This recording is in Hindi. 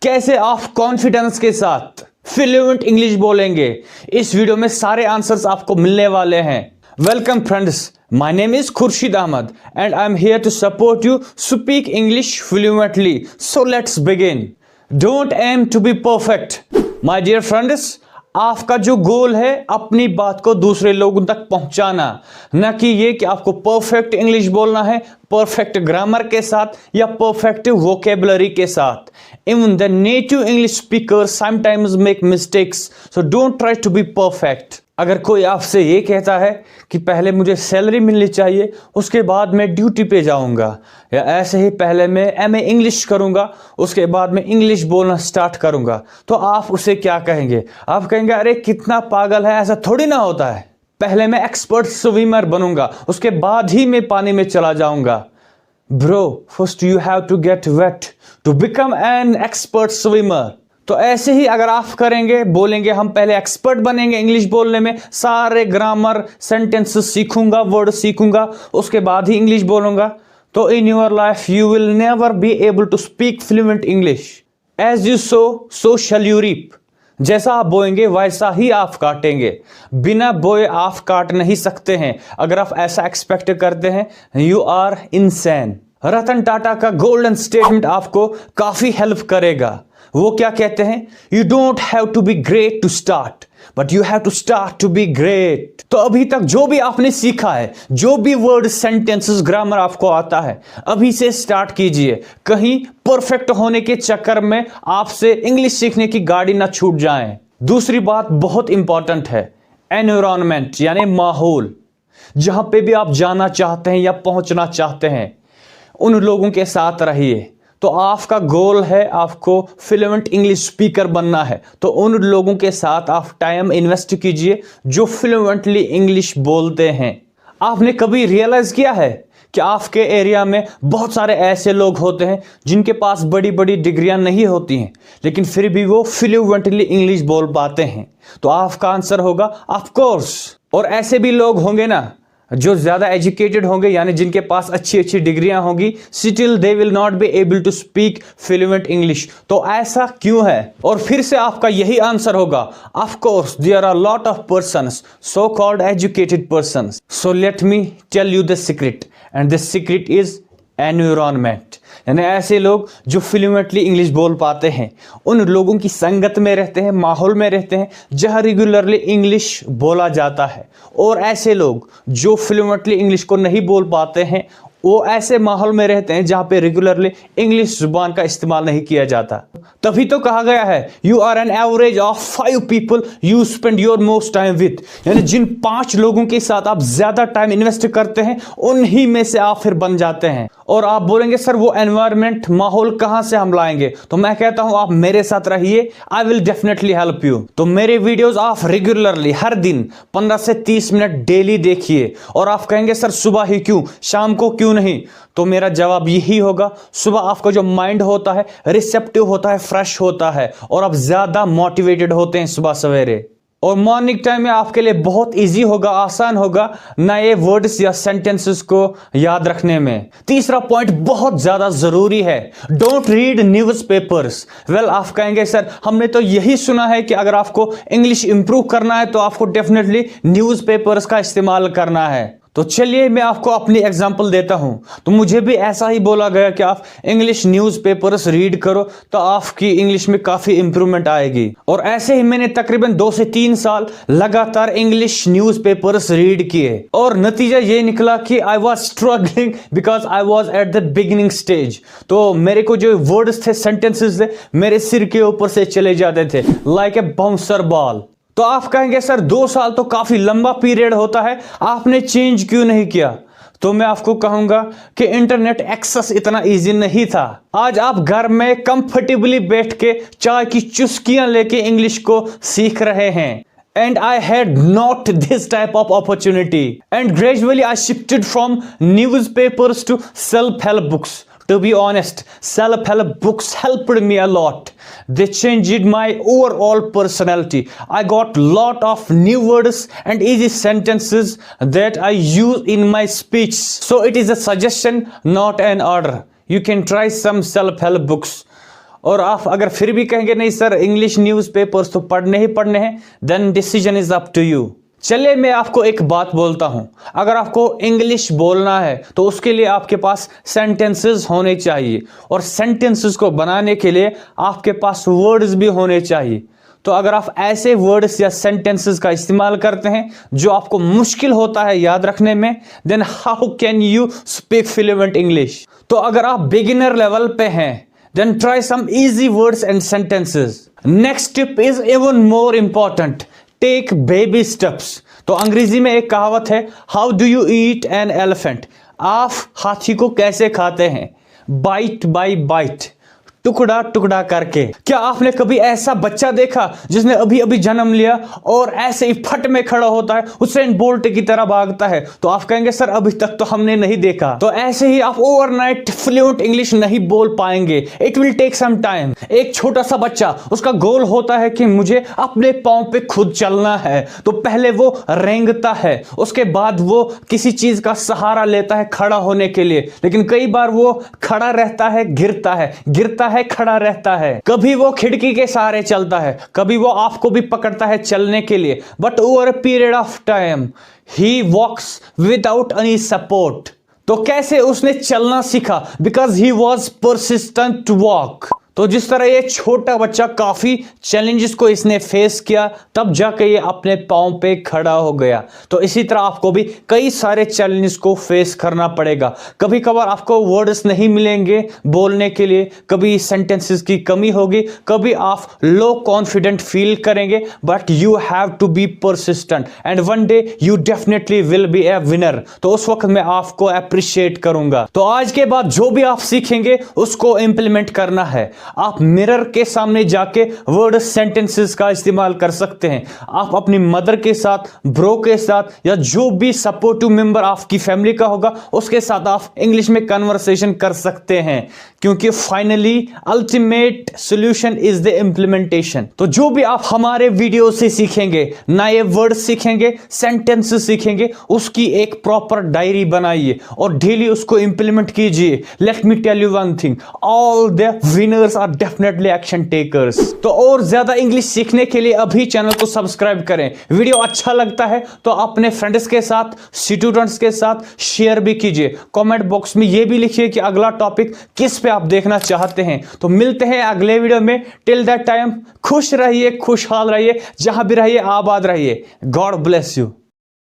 कैसे आप कॉन्फिडेंस के साथ फ्लुएंट इंग्लिश बोलेंगे, इस वीडियो में सारे आंसर्स आपको मिलने वाले हैं। Welcome friends, my name is Khurshid Ahmad and I'm here to support you speak English fluently. So let's begin. Don't aim to be perfect. My dear friends, आपका जो गोल है अपनी बात को दूसरे लोगों तक पहुंचाना, न कि ये कि आपको परफेक्ट इंग्लिश बोलना है परफेक्ट ग्रामर के साथ या परफेक्ट वोकेबलरी के साथ। Even the native English speaker sometimes make mistakes, so don't try to be perfect. अगर कोई आपसे ये कहता है कि पहले मुझे सैलरी मिलनी चाहिए उसके बाद मैं ड्यूटी पे जाऊंगा, या ऐसे ही पहले मैं एमए इंग्लिश करूंगा उसके बाद मैं इंग्लिश बोलना स्टार्ट करूंगा, तो आप उसे क्या कहेंगे? आप कहेंगे अरे कितना पागल है, ऐसा थोड़ी ना होता है। पहले मैं एक्सपर्ट स्विमर बनूंगा उसके बाद ही मैं पानी में चला जाऊंगा। Bro, first you have to get wet to become an expert swimmer. तो ऐसे ही अगर आप करेंगे, बोलेंगे हम पहले एक्सपर्ट बनेंगे इंग्लिश बोलने में, सारे ग्रामर सेंटेंसेस सीखूंगा, वर्ड सीखूंगा, उसके बाद ही इंग्लिश बोलूंगा, तो in your life you will never be able to speak fluent English. As you sow shall you reap. जैसा आप बोएंगे वैसा ही आप काटेंगे। बिना बोए आप काट नहीं सकते हैं। अगर आप ऐसा एक्सपेक्ट करते हैं, you are insane. Ratan Tata का गोल्डन स्टेटमेंट आपको काफी हेल्प करेगा। वो क्या कहते हैं? You don't have to be great to start, but you have to start to be great. तो अभी तक जो भी आपने सीखा है, जो भी वर्ड सेंटेंसेस ग्रामर आपको आता है, अभी से स्टार्ट कीजिए। कहीं परफेक्ट होने के चक्कर में आपसे इंग्लिश सीखने की गाड़ी ना छूट जाए। दूसरी बात बहुत इंपॉर्टेंट है, एनवायरनमेंट यानी माहौल। जहां पे भी आप जाना चाहते हैं या पहुंचना चाहते हैं, उन लोगों के साथ रहिए। तो आपका गोल है आपको फ्लुएंट इंग्लिश स्पीकर बनना है, तो उन लोगों के साथ आप टाइम इन्वेस्ट कीजिए जो फ्लुएंटली इंग्लिश बोलते हैं। आपने कभी रियलाइज किया है कि आपके एरिया में बहुत सारे ऐसे लोग होते हैं जिनके पास बड़ी बड़ी डिग्रियां नहीं होती हैं, लेकिन फिर भी वो फ्लुएंटली इंग्लिश बोल पाते हैं? तो आपका आंसर होगा ऑफ कोर्स। और ऐसे भी लोग होंगे ना जो ज्यादा एजुकेटेड होंगे, यानी जिनके पास अच्छी अच्छी डिग्रियां होंगी, still they will not be able to speak fluent English. तो ऐसा क्यों है? और फिर से आपका यही आंसर होगा, of course there are lot of persons, so called educated persons. So let me tell you the secret, and the secret is environment. यानी ऐसे लोग जो फ्लुएंटली इंग्लिश बोल पाते हैं, उन लोगों की संगत में रहते हैं, माहौल में रहते हैं जहां रेगुलरली इंग्लिश बोला जाता है। और ऐसे लोग जो फ्लुएंटली इंग्लिश को नहीं बोल पाते हैं, वो ऐसे माहौल में रहते हैं जहां पे रेगुलरली इंग्लिश जुबान का इस्तेमाल नहीं किया जाता। तभी तो कहा गया है you are an average of 5 people you spend your most time with. यानी जिन 5 लोगों के साथ आप ज्यादा टाइम इन्वेस्ट करते हैं, उन्हीं में से आप फिर बन जाते हैं। और आप बोलेंगे सर वो एनवायरनमेंट माहौल कहां से हम लाएंगे? तो मैं कहता हूं आप मेरे साथ रहिए, I will definitely help you. तो मेरे वीडियोस आप रेगुलरली हर दिन 15 से 30 मिनट डेली देखिए। और आप कहेंगे सर सुबह ही क्यों, शाम को क्यों नहीं? तो मेरा जवाब यही होगा, सुबह आपका जो माइंड होता है रिसेप्टिव होता है, फ्रेश होता है, और आप ज्यादा मोटिवेटेड होते हैं सुबह सवेरे। और मॉर्निंग टाइम में आपके लिए बहुत इजी होगा, आसान होगा नए वर्ड्स या सेंटेंसेस को याद रखने में। तीसरा पॉइंट बहुत ज्यादा जरूरी है, don't read news papers. Well, आप कहेंगे सर हमने तो यही सुना है कि अगर आपको इंग्लिश इंप्रूव करना है तो आपको डेफिनेटली न्यूज पेपर्स का इस्तेमाल करना है। तो चलिए मैं आपको अपनी एग्जांपल देता हूं। तो मुझे भी ऐसा ही बोला गया कि आप इंग्लिश न्यूज़पेपर्स रीड करो तो आपकी इंग्लिश में काफी इंप्रूवमेंट आएगी। और ऐसे ही मैंने तकरीबन 2 से 3 साल लगातार इंग्लिश न्यूज़पेपर्स रीड किए, और नतीजा ये निकला कि I was struggling because I was at the beginning stage. तो मेरे को जो वर्ड्स थे, सेंटेंसेस थे, मेरे सिर के ऊपर से चले जाते थे लाइक ए बाउंसर बॉल। तो आप कहेंगे सर 2 साल तो काफी लंबा पीरियड होता है, आपने चेंज क्यों नहीं किया? तो मैं आपको कहूंगा कि इंटरनेट एक्सेस इतना इजी नहीं था। आज आप घर में कंफर्टेबली बैठ के चाय की चुस्कियां लेके इंग्लिश को सीख रहे हैं। And I had not this type of opportunity. And gradually I shifted from newspapers to self-help books. To be honest, self-help books helped me a lot. They changed my overall personality. I got lot of new words and easy sentences that I use in my speech. So it is a suggestion, not an order. You can try some self-help books. और आप अगर फिर भी कहेंगे नहीं सर इंग्लिश न्यूज़पेपर्स तो पढ़ने ही पढ़ने हैं, then decision is up to you. चलिए मैं आपको एक बात बोलता हूं, अगर आपको इंग्लिश बोलना है तो उसके लिए आपके पास सेंटेंसेस होने चाहिए, और सेंटेंसेस को बनाने के लिए आपके पास वर्ड्स भी होने चाहिए। तो अगर आप ऐसे वर्ड्स या सेंटेंसेस का इस्तेमाल करते हैं जो आपको मुश्किल होता है याद रखने में, then how can you speak fluent English. तो अगर आप बिगिनर लेवल पे हैं, then try some easy words and sentences. Next tip is even more important, take baby steps. तो अंग्रेजी में एक कहावत है, how do you eat an elephant, आप हाथी को कैसे खाते हैं, बाइट बाय बाइट, टुकड़ा टुकड़ा करके। क्या आपने कभी ऐसा बच्चा देखा जिसने अभी अभी जन्म लिया और ऐसे ही फट में खड़ा होता है, हुसैन बोल्ट की तरह भागता है? तो आप कहेंगे सर अभी तक तो हमने नहीं देखा। तो ऐसे ही आप ओवरनाइट फ्लुएंट इंग्लिश नहीं बोल पाएंगे, it will take some time. एक छोटा सा बच्चा, उसका गोल होता है कि मुझे अपने पांव पे खुद चलना है, तो पहले वो रेंगता है, उसके बाद वो किसी चीज का सहारा लेता है खड़ा होने के लिए, लेकिन कई बार वो खड़ा रहता है, गिरता है, गिरता है, खड़ा रहता है। कभी वो खिड़की के सहारे चलता है, कभी वो आपको भी पकड़ता है चलने के लिए, but over a period of time he walks without any support. तो कैसे उसने चलना सीखा? Because he was persistent to walk. तो जिस तरह ये छोटा बच्चा काफी चैलेंजेस को इसने फेस किया, तब जाके ये अपने पांव पे खड़ा हो गया। तो इसी तरह आपको भी कई सारे चैलेंजेस को फेस करना पड़ेगा। कभी कभार आपको वर्ड्स नहीं मिलेंगे बोलने के लिए, कभी सेंटेंसेस की कमी होगी, कभी आप लो कॉन्फिडेंट फील करेंगे, but you have to be persistent and one day you definitely will be a winner. तो उस वक्त मैं आपको अप्रिशिएट करूंगा। तो आज के बाद जो भी आप सीखेंगे उसको इंप्लीमेंट करना है। आप मिरर के सामने जाके वर्ड सेंटेंसेस का इस्तेमाल कर सकते हैं। आप अपनी मदर के साथ, ब्रो के साथ, या जो भी सपोर्टिव मेंबर आपकी फैमिली का होगा उसके साथ आप इंग्लिश में कन्वर्सेशन कर सकते हैं, क्योंकि finally ultimate solution is the implementation. तो जो भी आप हमारे वीडियो से सीखेंगे, नए वर्ड सीखेंगे, सेंटेंसेस सीखेंगे, उसकी एक प्रॉपर डायरी बनाइए और डेली उसको इंप्लीमेंट कीजिए। Let me tell you one thing, all the winners are definitely action takers. तो और ज्यादा इंग्लिश सीखने के लिए अभी चैनल को सब्सक्राइब करें। वीडियो अच्छा लगता है तो अपने फ्रेंड्स के साथ, स्टूडेंट्स के साथ शेयर भी कीजिए। कमेंट बॉक्स में ये भी लिखिए कि अगला टॉपिक किस पे आप देखना चाहते हैं। तो मिलते हैं अगले वीडियो में। टिल दैट टाइम खुश रहिए, खुशहाल रहिए, जहां भी रहिए आबाद रहिए। God bless you.